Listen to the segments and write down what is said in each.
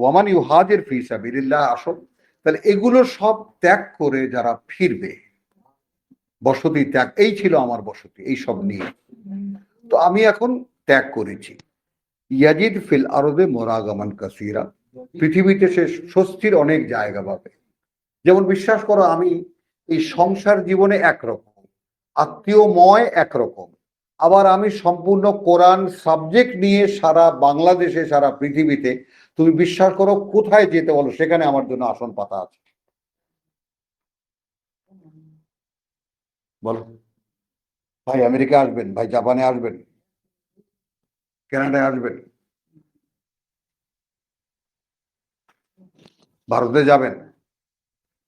ওয়ামান ইউহাজির ফি সাবিলিল্লাহ, আসল তাহলে এগুলো সব ত্যাগ করে যারা ফিরবে, বসতি ত্যাগ, এই ছিল আমার বসতি, এই সব নিয়ে তো আমি এখন ত্যাগ করেছি। ইয়াজিদ ফিল আরদে মোরাগামান কাসিরা, পৃথিবীতে সে স্বস্তির অনেক জায়গা পাবে। যেমন বিশ্বাস করো, আমি এই সংসার জীবনে একরকম, আত্মীয়ময় একরকম, আবার আমি সম্পূর্ণ কোরআন সাবজেক্ট নিয়ে সারা বাংলাদেশে, সারা পৃথিবীতে, তুমি বিশ্বাস করো কোথায় যেতে বলো সেখানে আমার জন্য আসন পাতা আছে। বলো, ভাই আমেরিকা আসবেন, ভাই জাপানে আসবেন, কানাডায় আসবেন, ভারতে যাবেন,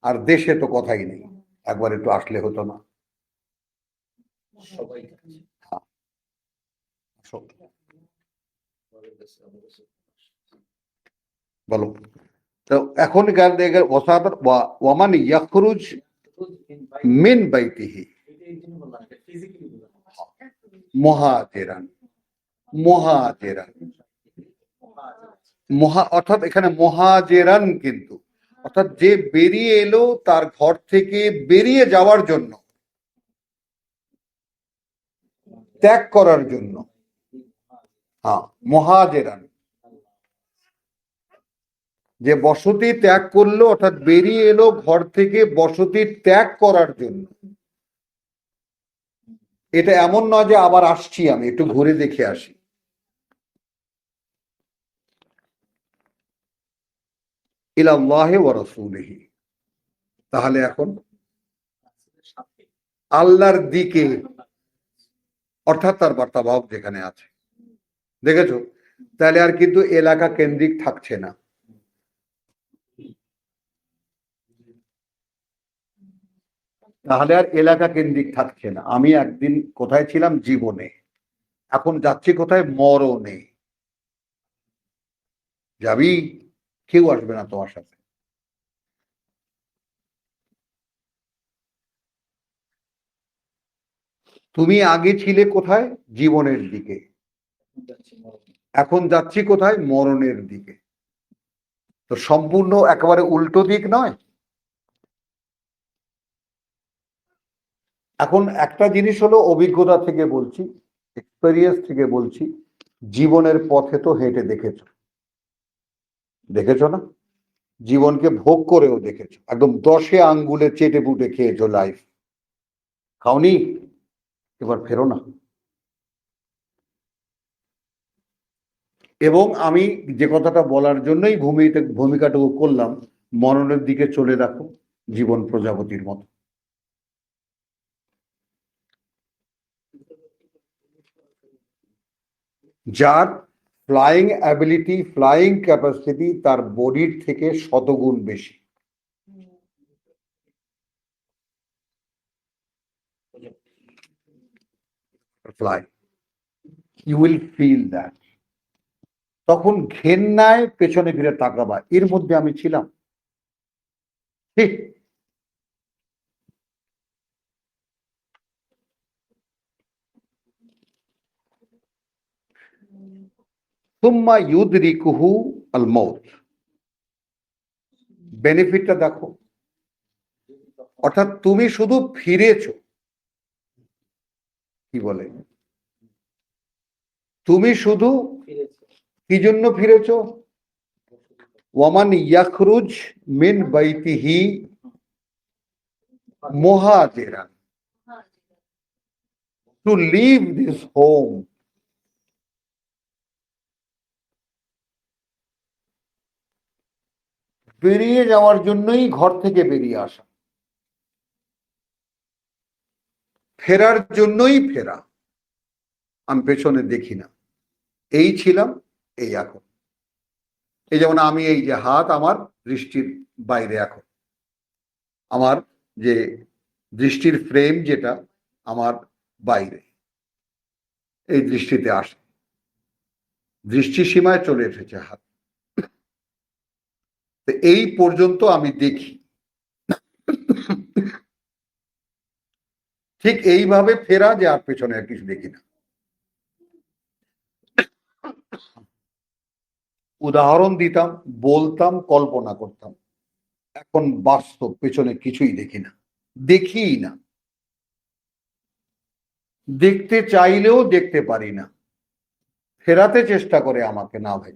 আর দেশে তো কথাই নেই, একবার একটু আসলে হতো না? বলো, তো এখনকার ওয়ামান ইয়াখরুজ মিন বাইতিহি মুহাজিরান, মুহাজিরান, অর্থাৎ এখানে মুহাজিরান, কিন্তু অর্থাৎ যে বেরিয়ে এলো তার ঘর থেকে বেরিয়ে যাওয়ার জন্য, ত্যাগ করার জন্য, হ্যাঁ মুহাজিরান, যে বসতি ত্যাগ করলো, অর্থাৎ বেরিয়ে এলো ঘর থেকে বসতি ত্যাগ করার জন্য। এটা এমন নয় যে আবার আসছি, আমি একটু ঘুরে দেখে আসি। ইলাল্লাহি ওয়া রাসূলিহি, তাহলে এখন আল্লাহর দিকে, অর্থাৎ তার বার্তাবাহক যেখানে আছে, দেখেছো? তাহলে আর কিন্তু এলাকা কেন্দ্রিক থাকছে না। তাহলে আর এলাকা কেন্দ্রিক থাকছে না। আমি একদিন কোথায় ছিলাম জীবনে, এখন যাচ্ছি কোথায় মরণে। যাবি, কেউ আসবে না তোমার সাথে। তুমি আগে ছিলে কোথায়? জীবনের দিকে। এখন যাচ্ছি কোথায়? মরণের দিকে। তো সম্পূর্ণ একেবারে উল্টো দিক নয়? এখন একটা জিনিস হলো, অভিজ্ঞতা থেকে বলছি, এক্সপেরিয়েন্স থেকে বলছি, জীবনের পথে তো হেঁটে দেখেছো, দেখেছো না? জীবনকে ভোগ করেও দেখেছো, একদম 10 আঙ্গুলে চেটে পুটে খেয়েছো লাইফ, খাওনি? এবার ফেরো না। এবং আমি যে কথাটা বলার জন্যই ভূমিকাটুকু করলাম, মরণের দিকে চলে রাখো জীবন প্রজাপতির মতো। যার ফ্লাইং অ্যাবিলিটি, ফ্লাইং ক্যাপাসিটি তার বডির থেকে শতগুণ বেশি। Fly, you will feel that. তখন ঘেন্নায় পেছনে ফিরে তাকাবা, এর মধ্যে আমি ছিলাম, ঠিক? তুম্মা ইউদরিকুহু আল মউত, বেনিফিটটা দেখো। অর্থাৎ তুমি শুধু ফিরেছো, কি বলে, তুমি শুধু কি জন্য ফিরেছো? ওয়ামান ইয়াখরুজ মিন বাইতিহি মুহাজিরান, টু লিভ দিস হোম। বেরিয়ে যাওয়ার জন্যই ঘর থেকে বেরিয়ে আসা, ফেরার জন্যই ফেরা। আমি পেছনে দেখি না, এই ছিলাম, এই এখন। এই যেমন আমি, এই যে হাত আমার দৃষ্টির বাইরে, এখন আমার যে দৃষ্টির ফ্রেম যেটা আমার বাইরে, এই দৃষ্টিতে আসে, দৃষ্টি সীমায় চলে এসেছে হাত। এই পর্যন্ত আমি দেখি, ঠিক এইভাবে ফেরা, যে আর পেছনে আর কিছু দেখি না। উদাহরণ দিতাম, বলতাম, কল্পনা করতাম। এখন বাস্তব পেছনে কিছুই দেখি না, দেখিই না, দেখতে চাইলেও দেখতে পারি না। ফেরাতে চেষ্টা করে আমাকে, না ভাই।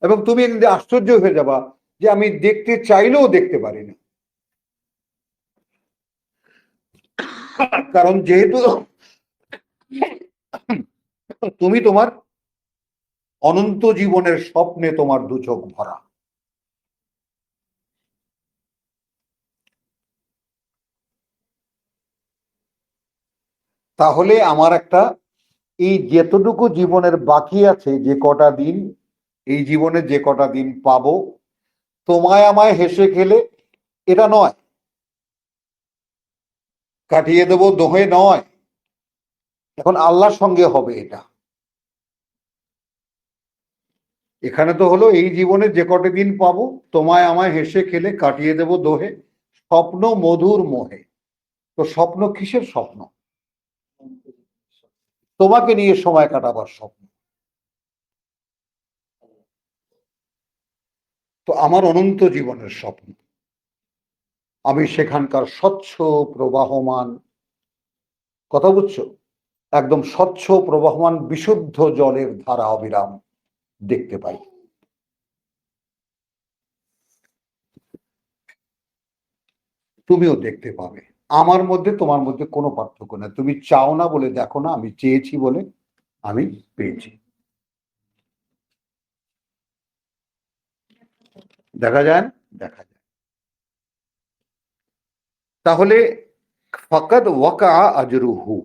এবং তুমি একদিন আশ্চর্য হয়ে যাবা যে আমি দেখতে চাইলেও দেখতে পারি না। কারণ যেহেতু তুমি তোমার অনন্ত জীবনের স্বপ্নে তোমার দু চোখ ভরা। তাহলে আমার একটা, এই যেতটুকু জীবনের বাকি আছে, যে কটা দিন, এই জীবনে যে কটা দিন পাবো, তোমায় আমায় হেসে খেলে, এটা নয়, কাটিয়ে দেবো দোহে নয়, এখন আল্লাহর সঙ্গে হবে এটা। এখানে তো হলো এই জীবনে যে কটা দিন পাবো, তোমায় আমায় হেসে খেলে কাটিয়ে দেবো দোহে, স্বপ্ন মধুর মোহে। তো স্বপ্ন কিসের স্বপ্ন? তোমাকে নিয়ে সময় কাটাবার স্বপ্ন। তো আমার অনন্ত জীবনের স্বপ্ন, আমি সেখানকার স্বচ্ছ প্রবাহমান, কথা বুঝছো, একদম স্বচ্ছ প্রবাহমান বিশুদ্ধ জলের ধারা অবিরাম দেখতে পাই। তুমিও দেখতে পাবে। আমার মধ্যে তোমার মধ্যে কোনো পার্থক্য নেই। তুমি চাও না বলে দেখো না, আমি চেয়েছি বলে আমি পেয়েছি। দেখা যায় না? দেখা যায়। তাহলে ফাকাদ ওয়াকা আজরুহু।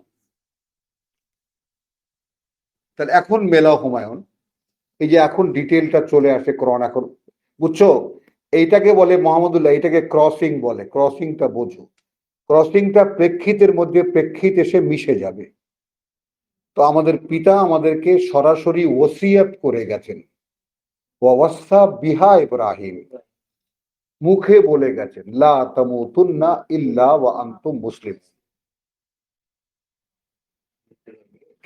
তাহলে এখন মেলা হুমায়ুন, এই যে এখন ডিটেলটা চলে আসে কোরআন, এখন বুঝছো, এইটাকে বলে মোহাম্মদুল্লাহ, এটাকে ক্রসিং বলে। ক্রসিংটা বোঝো, ক্রসিংটা প্রেক্ষিতের মধ্যে প্রেক্ষিত এসে মিশে যাবে। তো আমাদের পিতা আমাদেরকে সরাসরি ওসিয়ত করে গেছেন, ওয়াসা বিহা ইব্রাহিম, মুখে বলে গেছেন, লা তামুতুন্না ইল্লা ওয়া আনতুম মুসলিম,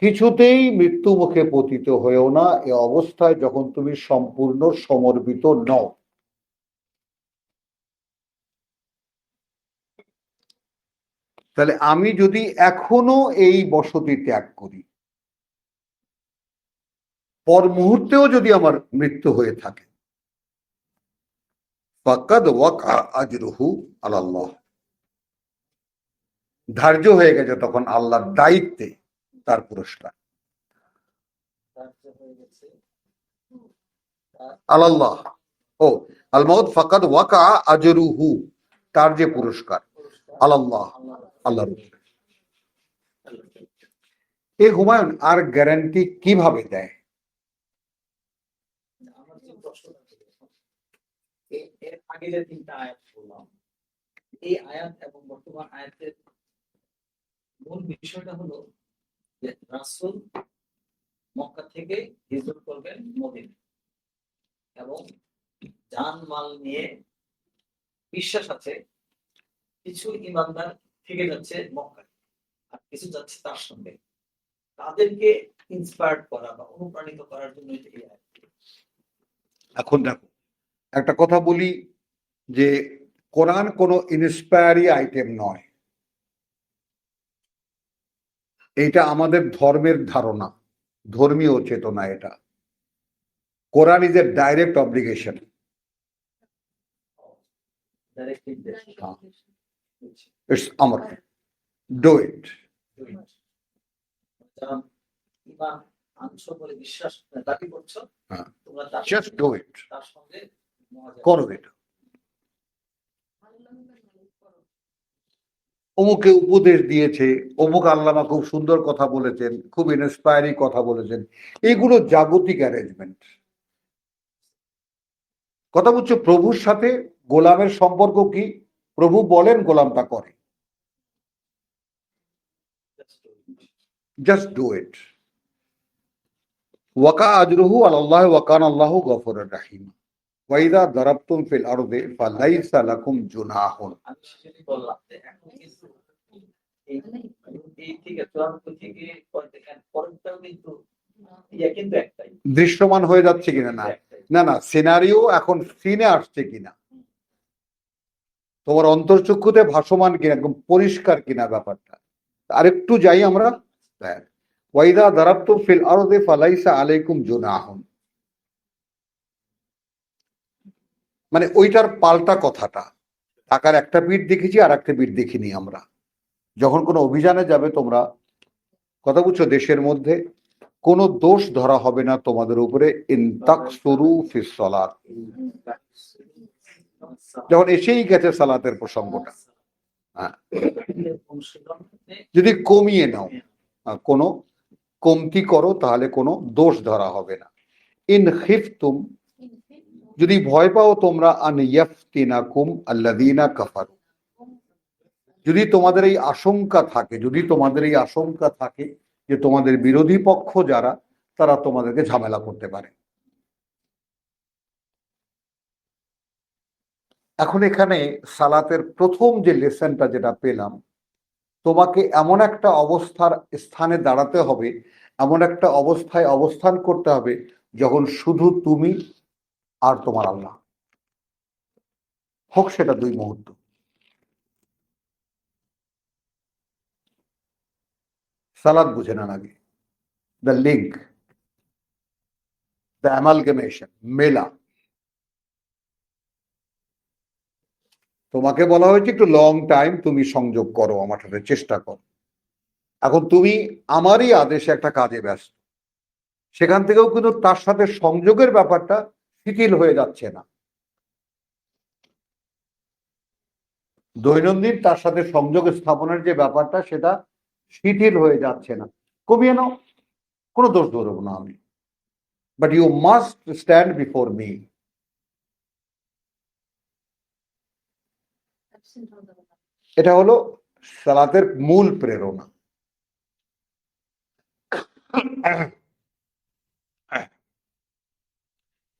কিছুতেই মৃত্যু মুখে পতিত হয়েও না এ অবস্থায় যখন তুমি সম্পূর্ণ সমর্পিত নও। তাহলে আমি যদি এখনো এই বসতি ত্যাগ করি, পর মুহূর্তেও যদি আমার মৃত্যু হয়ে থাকে, ফাকাদ ওয়াকা আজরুহু আলাল্লাহ, ধার্য হয়ে গেছে তখন আল্লাহর দায়িত্বে তার পুরস্কার। আলাল্লাহ, ও আল মাউত ফাকাদ ওয়াকা আজরুহু, তার যে পুরস্কার, আলাল্লাহ, আল্লাহর উপরে। এ হুমায়ুন আর গ্যারান্টি কিভাবে দেয়? এর আগে যে তিনটা আয়াত বললাম, এই আয়াত এবং বর্তমান আয়াতের মূল বিষয়টা হলো যে রাসূল মক্কা থেকে হিজরত করবেন মদিনা, এবং জানমাল নিয়ে বিশ্বাস আছে কিছু ইমানদার থেকে যাচ্ছে মক্কায় আর কিছু যাচ্ছে তার সঙ্গে, তাদেরকে ইন্সপায়ার্ড করা বা অনুপ্রাণিত করার জন্য এই আয়াত। এখন দেখো, একটা কথা বলি, যে কোরআন কোনো ইন্সপায়ারি আইটেম নয়, এটা আমাদের ধর্মের ধারণা, ধর্মীয় চেতনা। এটা Quran is a direct obligation. It's আমর, ডু ইট। ইমান আনছো বলে বিশ্বাস দাবি করছো, তোমরা জাস্ট ডু ইট, তার সঙ্গে করো এটা। অমুকে উপদেশ দিয়েছে, অমুক আল্লামা খুব সুন্দর কথা বলেছেন, খুব ইন্সপায়ারিং কথা বলেছেন, এগুলো জাগতিক অ্যারেঞ্জমেন্ট। কথা বলছো, প্রভুর সাথে গোলামের সম্পর্ক কি? প্রভু বলেন, গোলামটা করে। Just do it. ওয়াকা আজরুহু আলাল্লাহ ওয়া কানা আল্লাহু গফুরুর রহিম। ওয়া ইযা দারাবতুম ফিল আরদি ফালাইসা লাকুম জুনাহুন। আমি সেটাই বললাম যে এখন কিন্তু এই থেকে 94 থেকে পরেরটাও কিন্তু ইয়া কিন্তু একটাই, দৃশ্যমান হয়ে যাচ্ছে কিনা, না একটাই। না না সিনারিও এখন সিনে আসছে কিনা, তোমার অন্তর্চক্ষুতে ভাসমান কিনা, একদম পরিষ্কার কিনা ব্যাপারটা। আরেকটু যাই আমরা, ওয়াইদা দারাবতুম ফিল আরদি ফালাইসা আলাইকুম জুনাহুন, মানে ওইটার পাল্টা কথাটা। ঢাকার একটা পিঠ দেখেছি আর একটা পিঠ দেখিনি আমরা। যখন কোনো অভিযানে যাবে তোমরা, কথা বুঝছো, দেশের মধ্যে কোনো দোষ ধরা হবে না তোমাদের উপরে, ইনতাকসুরু ফিস সালাত, যখন এসেই গেছে সালাতের প্রসঙ্গটা, হ্যাঁ, যদি কমিয়ে নাও, কোনো কমতি করো, তাহলে কোনো দোষ ধরা হবে না। ইন খিফতুম, যদি ভয় পাও তোমরা, আন ইয়াফতিনাকুম আল্লাযীনা কাফারু, যদি তোমাদের এই আশঙ্কা থাকে, যদি তোমাদের এই আশঙ্কা থাকে যে তোমাদের বিরোধী পক্ষ যারা, তারা তোমাদেরকে ঝামেলা করতে পারে। এখন এখানে সালাতের প্রথম যে লেসনটা যেটা পেলাম, তোমাকে এমন একটা অবস্থার স্থানে দাঁড়াতে হবে, এমন একটা অবস্থায় অবস্থান করতে হবে যখন শুধু তুমি আর তোমার আল্লাহ, হোক সেটা 2 মুহূর্ত। সালাত বুঝে নেন আগে, দ্য লিঙ্ক, দ্য অ্যামালগামেশন, মেলা। তোমাকে বলা হয়েছে একটু লং টাইম তুমি সংযোগ করো আমার সাথে, চেষ্টা করো। এখন তুমি আমারই আদেশে একটা কাজে ব্যস্ত, সেখান থেকেও কিন্তু তার সাথে সংযোগের ব্যাপারটা শিথিল হয়ে যাচ্ছে না। দৈনন্দিন তার সাথে সংযোগ স্থাপনের যে ব্যাপারটা, সেটা শিথিল হয়ে যাচ্ছে না। কমিয়ে নাও, কোনো দোষ ধরব না আমি, but you must stand before me. এটা হলো সালাতের মূল প্রেরণা।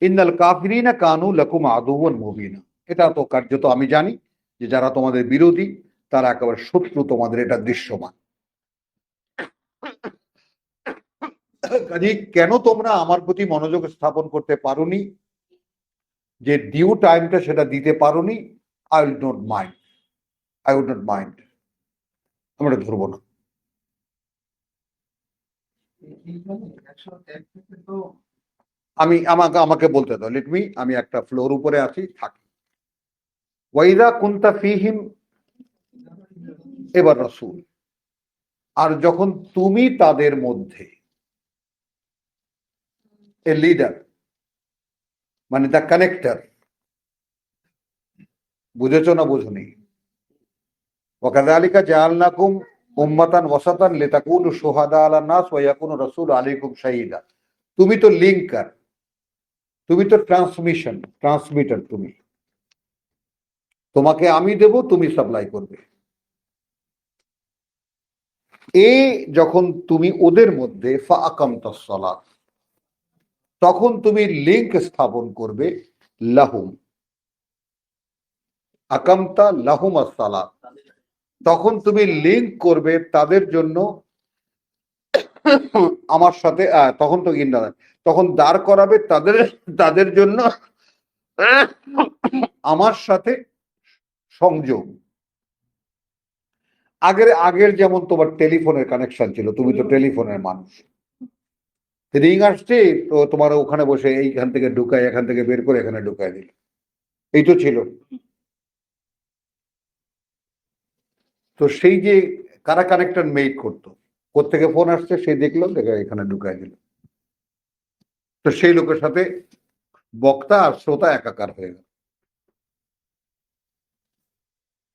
ইন্নাল কাফিরিনা কানু লাকুম আদুওয়ান মুবিনা, এটা তো কার্যত আমি জানি যে যারা তোমাদের বিরোধী তারা একেবারে শত্রু, তোমাদের এটা দৃশ্যমান। কাজে কেন তোমরা আমার প্রতি মনোযোগ স্থাপন করতে পারোনি, যে ডিউ টাইমটা সেটা দিতে পারোনি, I will not mind, I would not mind, আমরা ধরবো না। আমাকে বলতে দাও, লেট মি, আমি একটা ফ্লোর উপরে আছি, থাকি। ওয়াইদা কুনতা ফিহিম, এবার রাসূল, আর যখন তুমি তাদের মধ্যে, এ লিডার মানে দ্য কানেক্টর, বুঝেছো না বুঝনি? ওয়াকাযালিকা জাআলনাকুম উম্মাতান ওয়াসাতান লিতাকুনু শুহাদা আলান নাস ওয়া ইয়াকুনু রাসূলু আলাইকুম শাহীদা। তুমি তো লিঙ্কার, তুমি তো ট্রান্সমিটার, তুমি, তোমাকে আমি দেব, তুমি সাপ্লাই করবে। যখন তুমি ওদের মধ্যে ফাআকামতাস সালাত, তখন তুমি লিঙ্ক স্থাপন করবে, লাহুম, আকামতা লাহুম আস-সালাত, তখন তুমি লিঙ্ক করবে তাদের জন্য আমার সাথে, তখন তো তখন দাঁড় করাবে তাদের তাদের জন্য আমার সাথে সংযোগ। আগের যেমন তোমার টেলিফোনের কানেকশন ছিল, তুমি তো টেলিফোনের মানুষ, রিং আসছে তো তোমার ওখানে বসে এইখান থেকে ঢুকায়, এখান থেকে বের করে এখানে ঢুকায় দিল, এই তো ছিল। তো সেই যে কারা কানেকশন মেক করতো, কোত্থেকে ফোন আসছে সে দেখলো, দেখে এখানে ঢুকায় দিল, তো সেই লোকের সাথে বক্তা আর শ্রোতা একাকার হয়ে গেল।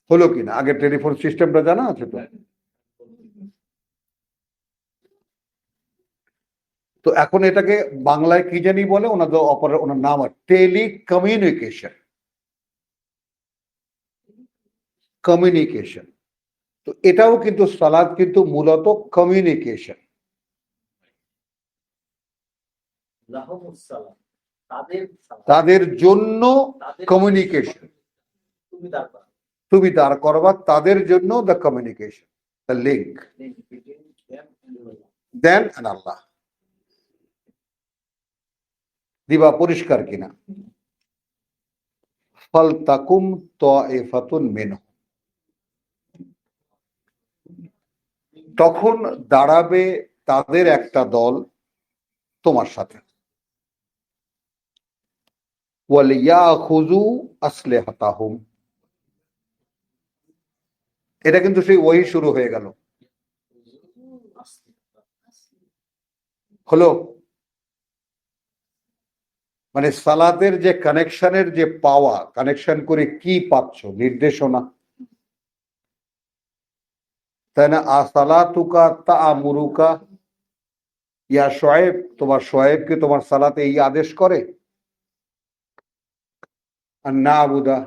হলো কিনা? আগে টেলিফোন সিস্টেমটা জানা আছে তো? তো এখন এটাকে বাংলায় কি জানি বলে, ওনার নাম টেলিকমিউনিকেশন, কমিউনিকেশন। তো এটাও কিন্তু সালাত কিন্তু মূলত কমিউনিকেশন, তাদের জন্য কমিউনিকেশন, তুমি দাঁড় করবা তাদের জন্য, the communication, the link, then and আল্লাহ। দিবা পরিষ্কার কিনা। ফালতাকুম তাইফাতুন মিনহুম, তখন দাঁড়াবে তাদের একটা দল তোমার সাথে। ওয়ালিয়াখুযু আসলিহাতাহুম, এটা কিন্তু সেই ওয়াহি শুরু হয়ে গেল, হলো মানে সালাতের যে কানেকশনের যে পাওয়া, কানেকশন করে কি পাচ্ছ, নির্দেশনা, তাই না? আসালাতুকা তা'মুরুকা ইয়া শোয়েব, তোমার শোয়েবকে তোমার সালাতে এই আদেশ করে, আর না আবুদা,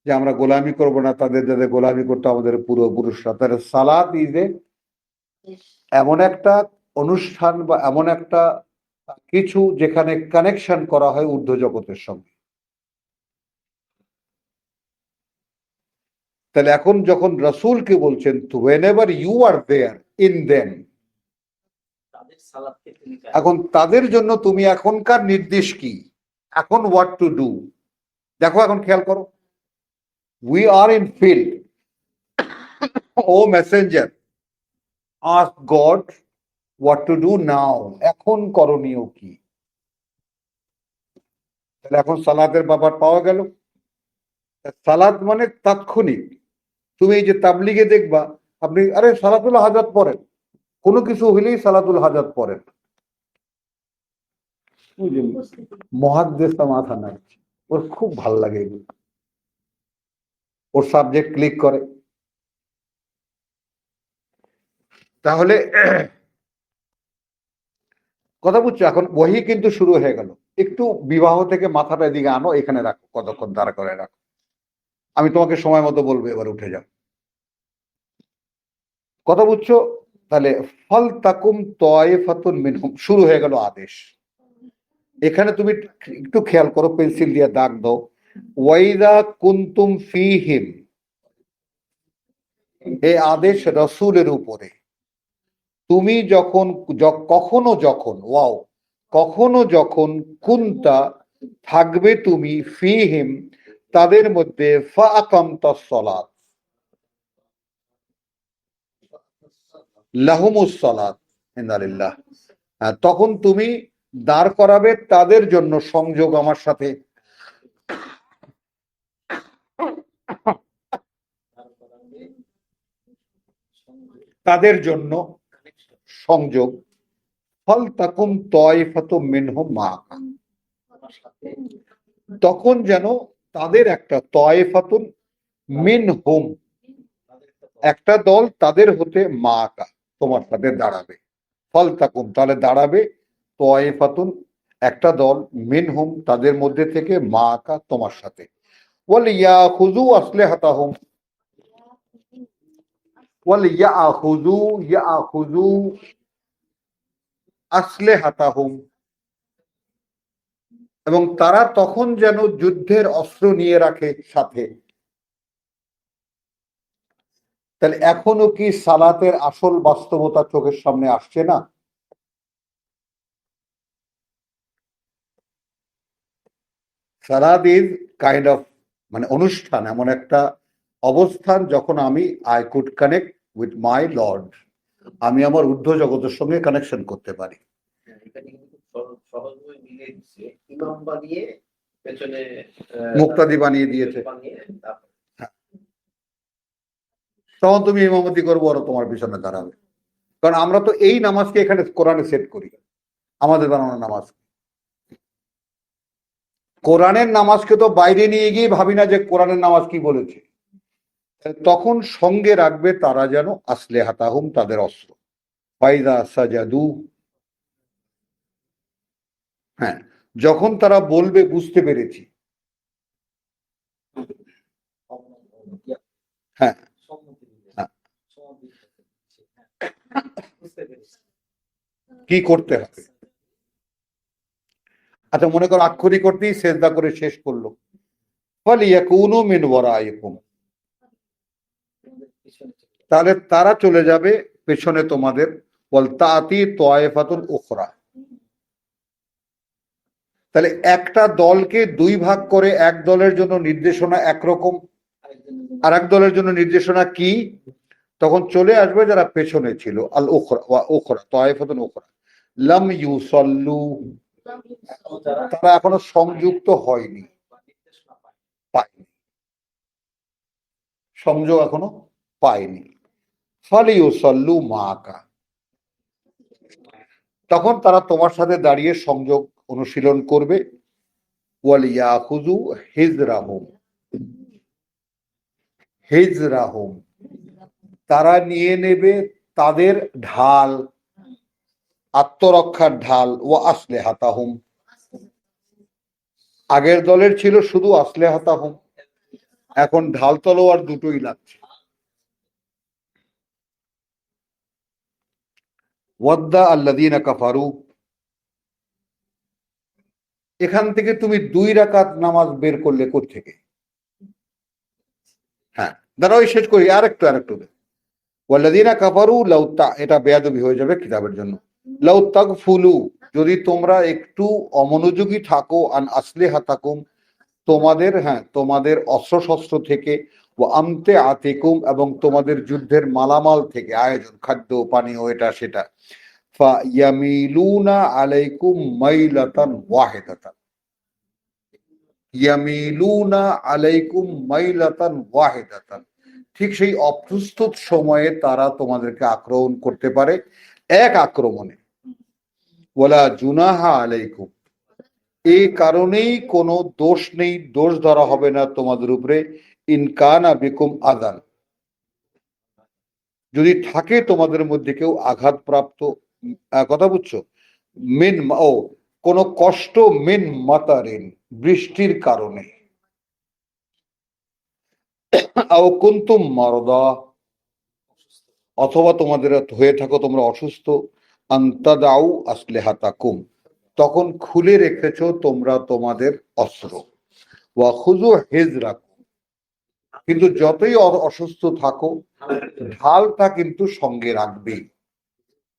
যে আমরা গোলামি করব না তাদের, যাদের গোলামি করতো আমাদের পূর্বপুরুষরা। তাহলে সালাত ইজ এমন একটা অনুষ্ঠান বা এমন একটা কিছু যেখানে কানেকশন করা হয় ঊর্ধ্ব জগতের সঙ্গে। তাহলে এখন যখন রাসূলকে বলছেন, whenever you are there in them, এখন তাদের জন্য তুমি এখনকার নির্দেশ কি, এখন হোয়াট টু ডু। দেখো এখন খেয়াল করো, we are in field, O messenger, ask God what to do now, এখন করণীয় কি। তাহলে এখন সালাতের ব্যাপার পাওয়া গেল। সালাত মানে তাৎক্ষণিক। তুমি এই যে তাবলিগে দেখবা, আপনি আরে সালাতুল হাজাত পড়েন, কোনো কিছু হইলেই সালাতুল হাজাত পড়েন। মহাদ্দেশ মাথা নাড়ছে, ওর খুব ভাল লাগে এগুলো, ওর সাবজেক্ট ক্লিক করে। তাহলে কথা বুঝছো, এখন ওহি কিন্তু শুরু হয়ে গেল। একটু বিবাহ থেকে মাথাটা এদিকে আনো, এখানে রাখো, কতক্ষণ দাঁড়া করে রাখো, আমি তোমাকে সময় মতো বলবো, এবার উঠে যাও। কথা বুঝছো? তাহলে ফল তাকুম তাইফাতুন মিনহুম, শুরু হয়ে গেল আদেশ। এখানে তুমি একটু খেয়াল করো, পেন্সিল দিয়ে দাগ দাও, ওয়াইদা কুনতুম ফীহিম, এই আদেশ রাসূলের উপরে। তুমি যখন, কখনো যখন, ওয়াও, কখনো যখন, কুনতা থাকবে তুমি, ফীহিম তাদের মধ্যে, ফাআকামতাস সালাত, লাহুমুস সালাত, ইন্নালিল্লাহ, তখন তুমি দাঁড় করাবে তাদের জন্য সংযোগ আমার সাথে, তাদের জন্য সংযোগ। ফল তাকুম তাইফাতুম মিনহুম মাআকা, তখন যেন তাদের একটা, তাইফাতুন মিনহুম একটা দল তাদের হতে, মাআকা তোমার সাথে দাঁড়াবে। ফল তাকুম তাহলে দাঁড়াবে, তাইফাতুন একটা দল, মিনহুম তাদের মধ্যে থেকে, মাআকা তোমার সাথে। ওয়ালিয়াখুযু আসলিহাতাহুম, ইয়াখুযু আসলিহাতাহুম, এবং তারা তখন যেন যুদ্ধের অস্ত্র নিয়ে রাখে সাথে। তাহলে এখনো কি সালাতের আসল বাস্তবতা চোখের সামনে আসছে না? সালাত ইজ কাইন্ড অফ, মানে অনুষ্ঠান, এমন একটা অবস্থান যখন আমি I could connect with my lord, আমি আমার ঊর্ধ্ব জগতের সঙ্গে কানেকশন করতে পারি। মুক্তাদি বানিয়ে দিয়েছে, তখন তুমি ইমামতি করবো, আর তোমার পিছনে দাঁড়াবে। কারণ আমরা তো এই নামাজকে এখানে কোরআনে সেট করি, আমাদের বানানো নামাজ। কোরআনের নামাজকে তো বাইরে নিয়ে গিয়ে ভাবি না যে কোরআনের নামাজ কি বলেছে। তখন সঙ্গে রাখবে তারা যেন আসলিহাতাহুম তাদের অস্ত্র, ফাইদা সাজাদু, হ্যাঁ, যখন তারা বলবে বুঝতে পেরেছি, হ্যাঁ, কি করতে হবে। আচ্ছা, মনে করো আক্ষরিক করতেই সেজদা করে শেষ করলো, ফালিয়াকুনু মিন ওয়ারাইকুম, তাহলে তারা চলে যাবে পেছনে তোমাদের, ওয়াল তাতি তাইফাতুন উখরা, তাহলে একটা দলকে দুই ভাগ করে এক দলের জন্য নির্দেশনা একরকম, আর এক দলের জন্য নির্দেশনা কি? তখন চলে আসবে যারা পেছনে ছিল, আল ওখরা ওয়া ওখরা তায়েফাতুন ওখরা লাম ইউসাল্লু, তারা এখনো সংযুক্ত হয়নি, পায়নি, সংযোগ এখনো পায়নি। ফালিউসাল্লু মাকা, তখন তারা তোমার সাথে দাঁড়িয়ে সংযোগ অনুশীলন করবে। ওয়ালিয়াখুযু হিজরাহুম, হিজরাহুম, তারা নিয়ে নেবে তাদের ঢাল, আত্মরক্ষার ঢাল। ও আসলেহাতাহুম, আগের দলের ছিল শুধু আসলেহাতাহুম, এখন ঢাল তলোয়ার দুটোই লাগছে। ওয়াদ্দা আল্লাযীনা কাফারু, এখান থেকে তুমি 2 রাকাত নামাজ বের করলে কোত্থেকে? হ্যাঁ, দাঁড়াও শেষ করি, আরেকটু ওয়াল্লাযীনা কাফারু লাউ তা, এটা বেয়াদবি হয়ে যাবে কিতাবের জন্য। লাউ তাগফুলু, যদি তোমরা একটু অমনোযোগী থাকো, আন আসলিহাতাকুম, তোমাদের, হ্যাঁ, তোমাদের অস্ত্রশস্ত্র থেকে, ও আমতে আতিকুম, এবং তোমাদের যুদ্ধের মালামাল থেকে, আয়োজন, খাদ্য পানীয়, এটা সেটা। ফা ইয়ামিলুনা আলাইকুম মাইলাতান ওয়াহিদাতান, ইয়ামিলুনা আলাইকুম মাইলাতান ওয়াহিদাতান, ঠিক সেই অপ্রস্তুত সময়ে তারা তোমাদেরকে আক্রমণ করতে পারে এক আক্রমণে। ওয়ালা জুনাহা আলাইকুম, এই কারণেই কোনো দোষ নেই, দোষ ধরা হবে না তোমাদের উপরে। ইনকানা বিকুম আদান, যদি থাকে তোমাদের মধ্যে কেউ আঘাতপ্রাপ্ত, কথা বুঝছো, মিন ও কোনো কষ্ট, মিন মাতারিন, বৃষ্টির কারণে, আও কুনতুম মারদা, অথবা তোমাদের হয়ে থাকো তোমরা অসুস্থ, আন্তাদাউ আসলেহাতাকুম, তখন খুলে রেখেছো তোমরা তোমাদের অস্ত্র। ওয়া খুযু হিজরাকুম, কিন্তু যতই অসুস্থ থাকো ঢালটা কিন্তু সঙ্গে রাখবে,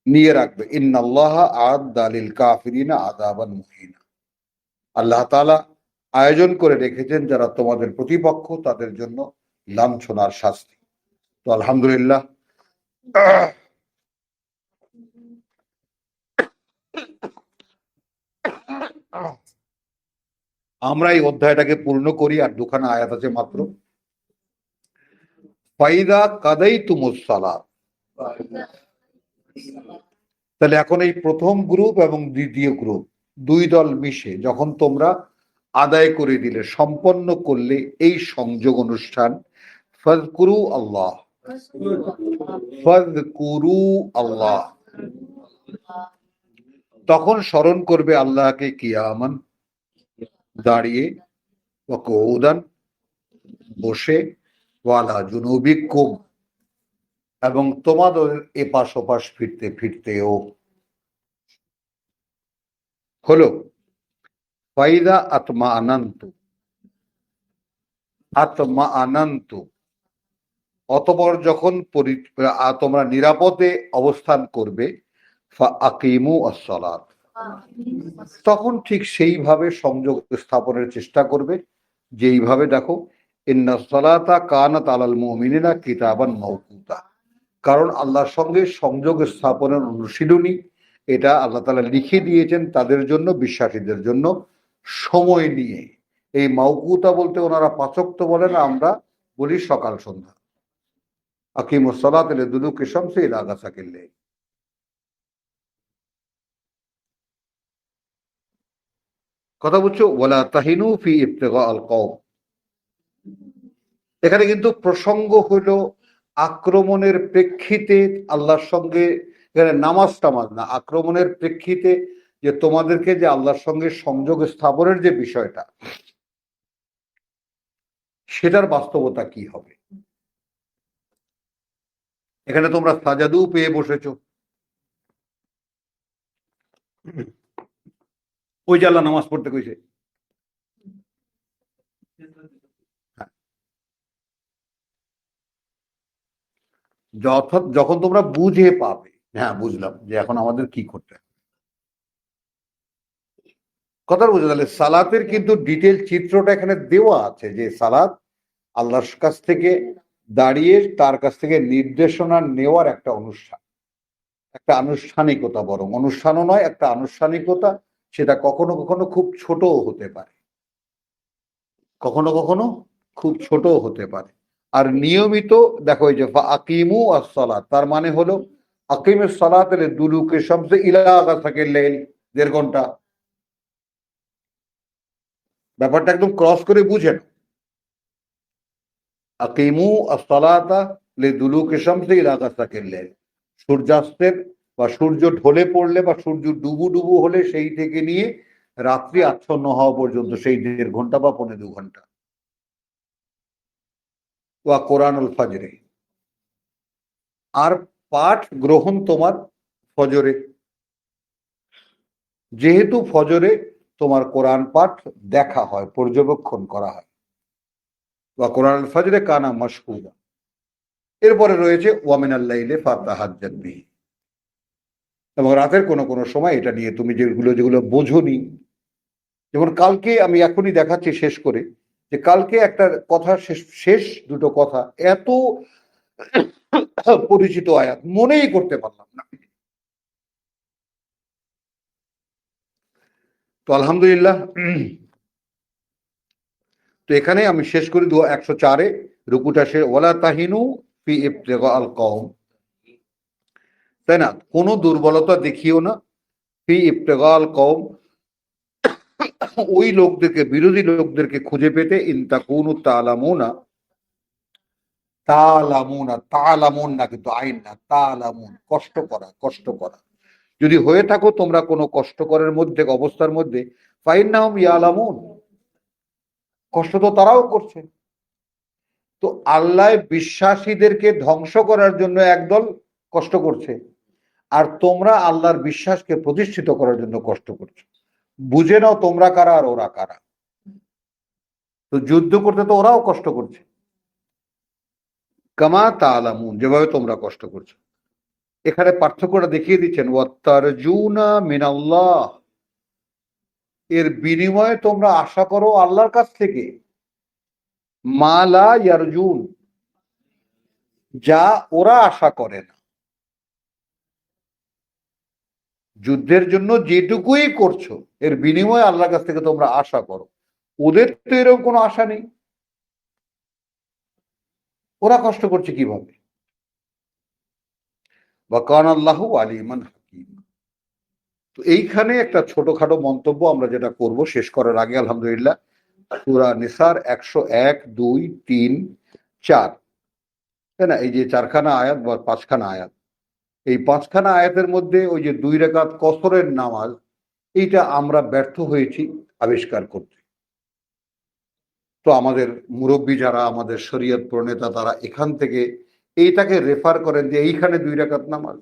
নিয়ে রাখবে। ইন্নাল্লাহা আ'আদ্দা লিল কাফিরিনা আযাবান মুহিনা, আল্লাহ তাআলা আয়োজন করে রেখেছেন যারা তোমাদের প্রতিপক্ষ তাদের জন্য লাঞ্ছনার শাস্তি। তো আলহামদুলিল্লাহ, আমরা এই অধ্যায়টাকে পূর্ণ করি, আর 2খানা আয়াত আছে মাত্র। ফাইদা কাদাইতুমুস সালাত, তাহলে এখন এই প্রথম গ্রুপ এবং দ্বিতীয় গ্রুপ, 2 দল মিশে যখন তোমরা আদায় করে দিলে, সম্পন্ন করলে এই সংযোগ অনুষ্ঠান, ফাযকুরু আল্লাহ, ফাযকুরু আল্লাহ, তখন স্মরণ করবে আল্লাহকে কিয়ামান, দাঁড়িয়ে, ওয়া কুউদান, বসে, ওয়ালা জুনুবিকুম, এবং তোমাদের এপাশ ওপাশ ফিরতে ফিরতেও। হলো ফাইদা আত্মা আনন্ত, আত্মা আনন্ত, অতঃপর যখন তোমরা নিরাপদে অবস্থান করবে, ফা আকিমু আস-সালাত, তখন ঠিক সেইভাবে সংযোগ স্থাপনের চেষ্টা করবে, যেইভাবে দেখো, ইন্নাস সালাতা কানাত আলাল মুমিনিনা কিতাবান মাওকুতা, কারণ আল্লাহর সঙ্গে সংযোগ স্থাপনের অনুশীলনী এটা আল্লাহ তাআলা লিখে দিয়েছেন তাদের জন্য, বিশ্বাসীদের জন্য সময় নিয়ে। এই মাওকুতা বলতে ওনারা 5 ওয়াক্ত বলেন, আমরা বলি সকাল সন্ধ্যা। আকিমুস সালাতা লিদুলুকি শামসি ইলা গাসাকিল লাইল। কথা বুঝছো? ওয়ালা তাহিনু ফি ইবতিগা আল কওম, এখানে কিন্তু প্রসঙ্গ হলো আক্রমণের প্রেক্ষিতে আল্লাহর সঙ্গে, এখানে নামাজ টামাজ না, আক্রমণের প্রেক্ষিতে যে তোমাদেরকে যে আল্লাহর সঙ্গে সংযোগ স্থাপনের যে বিষয়টা, সেটার বাস্তবতা কি হবে। এখানে তোমরা সাজাদু পেয়ে বসেছো, ওই যে আল্লাহ নামাজ পড়তে কইছে, যখন তোমরা বুঝে পাবে, হ্যাঁ বুঝলাম যে এখন আমাদের কি করতে হবে, কথা বুঝে তাহলে সালাতের কিন্তু ডিটেল চিত্রটা এখানে দেওয়া আছে যে সালাত আল্লাহর কাছ থেকে দাঁড়িয়ে তার কাছ থেকে নির্দেশনা নেওয়ার একটা অনুষ্ঠান, একটা আনুষ্ঠানিকতা, বরং অনুষ্ঠানও নয়, একটা আনুষ্ঠানিকতা। সেটা কখনো কখনো খুব ছোটও হতে পারে, কখনো কখনো খুব ছোটও হতে পারে। আর নিয়মিত দেখো এই যে আকিমু as-সালাত, তার মানে হলো আকিমের সালাত এলে দুলুকে শমসে ইলা গাসাকে লেল, 1.5 ঘন্টা। ব্যাপারটা একদম ক্রস করে বুঝেন। আকিমু as-সালাতা লিদুলুকি শামসি ইলা গাসাকিল লাইল, সূর্যাস্তের বা সূর্য ঢলে পড়লে বা সূর্য ডুবু ডুবু হলে সেই থেকে নিয়ে রাত্রি আচ্ছন্ন হওয়া পর্যন্ত, সেই 1.5 ঘন্টা বা 2.25 ঘন্টা। ওয়া কোরআনুল ফাজরে, আর পাঠ গ্রহণ তোমার ফজরে, যেহেতু ফজরে তোমার কোরআন পাঠ দেখা হয়, পর্যবেক্ষণ করা হয়। ওয়া কোরআনুল ফাজরে কানা মাশহুদা। এরপরে রয়েছে ওয়া মিনাল লাইলি ফাতাহাজ্জাদ বিহি, এবং রাতের কোনো কোনো সময় এটা নিয়ে তুমি যেগুলো যেগুলো বোঝোনি, যেমন কালকে আমি এখনই দেখাচ্ছি শেষ করে, যে কালকে একটা কথা, শেষ দুটো কথা এত পরিচিত আয়াত মনেই করতে পারলাম না। তো আলহামদুলিল্লাহ, তো এখানে আমি শেষ করি 104-এ রুকুটা সে ওয়ালা তাহিনু ফি ইবতিগাল কওম, তাই না? কোনো দুর্বলতা দেখিও না ফি ইবতিগাল কওম, ওই লোকদেরকে, বিরোধী লোকদেরকে খুঁজে পেতে। ইন তাকুনু তালামুনা, তালামুনা, তালামুন না কিন্তু আইন না, তালামুন, কষ্ট করা, কষ্ট করা। যদি হয়ে থাকো তোমরা কোনো কষ্টকরের মধ্যে, অবস্থার মধ্যে, ফাইন্নাহুম ইয়ালামুন, কষ্ট তো তারাও করছে। তো আল্লাহ বিশ্বাসীদেরকে ধ্বংস করার জন্য একদল কষ্ট করছে, আর তোমরা আল্লাহর বিশ্বাসকে প্রতিষ্ঠিত করার জন্য কষ্ট করছো। বুঝে নাও তোমরা কারা আর ওরা কারা। তো যুদ্ধ করতে তো ওরাও কষ্ট করছে, কামা তালামুন, যেভাবে তোমরা কষ্ট করছো। এখানে পার্থক্যটা দেখিয়ে দিচ্ছেন, ওয়াত্তারজুনা মিনাল্লাহ, এর বিনিময়ে তোমরা আশা করো আল্লাহর কাছ থেকে, মালা ইয়ারজুন, যা ওরা আশা করে না। যুদ্ধের জন্য যেটুকুই করছো এর বিনিময়ে আল্লাহর কাছ থেকে তোমরা আশা করো, ওদের তো এরকম কোনো আশা নেই। ওরা কষ্ট করছে কিভাবে? ওয়া কানা আল্লাহু আলিমান হাকিম। তো এইখানে একটা ছোটখাটো মন্তব্য আমরা যেটা করব শেষ করার আগে, আলহামদুলিল্লাহ, সূরা নিসার 101, 2, 3, 4, তাই না? এই যে 4খানা আয়াত বা 5খানা আয়াত, এই 5খানা আয়াতের মধ্যে ওই যে 2 রাকাত কসরের নামাজ, এইটা আমরা ব্যর্থ হয়েছি আবিষ্কার করতে। তো আমাদের মুরব্বী যারা, আমাদের শরীয়ত প্রণেতা, তারা এখান থেকে এইটাকে রেফার করেন যে এইখানে 2 রাকাত নামাজ।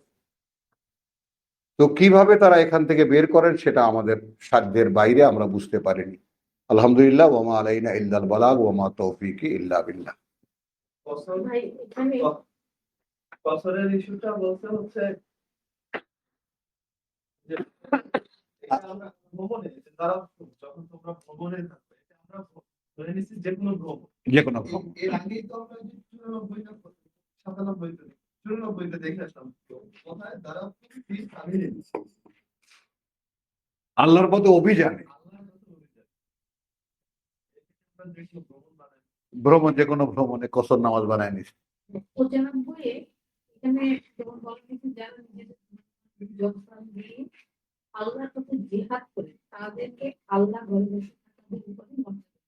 তো কিভাবে তারা এখান থেকে বের করেন সেটা আমাদের সাধ্যের বাইরে, আমরা বুঝতে পারিনি। আলহামদুলিল্লাহ, ওয়ামা আলাইনা ইল্লাল বালাগ ওয়ামা তৌফিকি ইল্লা বিল্লাহ। ভাই এখানে বছরের ইস্যুটা বলতে হচ্ছে যে এটা আমরা ভ্রমণে, তারা যখন তোমরা ভ্রমণে থাকবে, এটা আমরা ধরে নিচ্ছি যে কোনো ভ্রমণ, যে কোনো ভ্রমণ। এর আগেই তো আমরা 94টা 97টা 94টা দেখে আসলাম কোথায় তারা সামিল হয়েছে আল্লাহর পথে অভিযানে, আল্লাহর কাছে অভিযান। আমরা যে কোনো ভ্রমণ বানাই, ভ্রমণ, যে কোনো ভ্রমণে কসর নামাজ বানায় নিছে। 95 এখানে যেমন বলা হয়েছে যারা নিজেদের যোগদান দিয়ে আল্লাহর পথে জিহাদ করে তাদেরকে আল্লাহ ঘরে বসে তাদের উপরে মর্যাদা।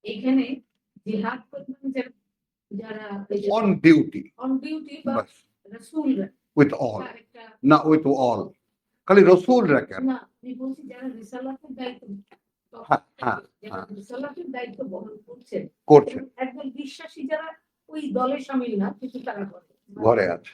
এখানে জিহাদ করতে যারা যারা অন ডিউটি, অন ডিউটি বা বাস, রাসূলরা, উইথ অল, একটা না উইথ অল, খালি রসুলরা কেন? না আমি বলছি যারা রিসালাতের দায়িত্ব হ্যাঁ, হ্যাঁ, যারা হ্যাঁ। রিসালাতের দায়িত্ব বহন করছেন, করছে, একদল বিশ্বাসী যারা ওই দলে শামিল না কিন্তু তারা করে ঘরে আছে।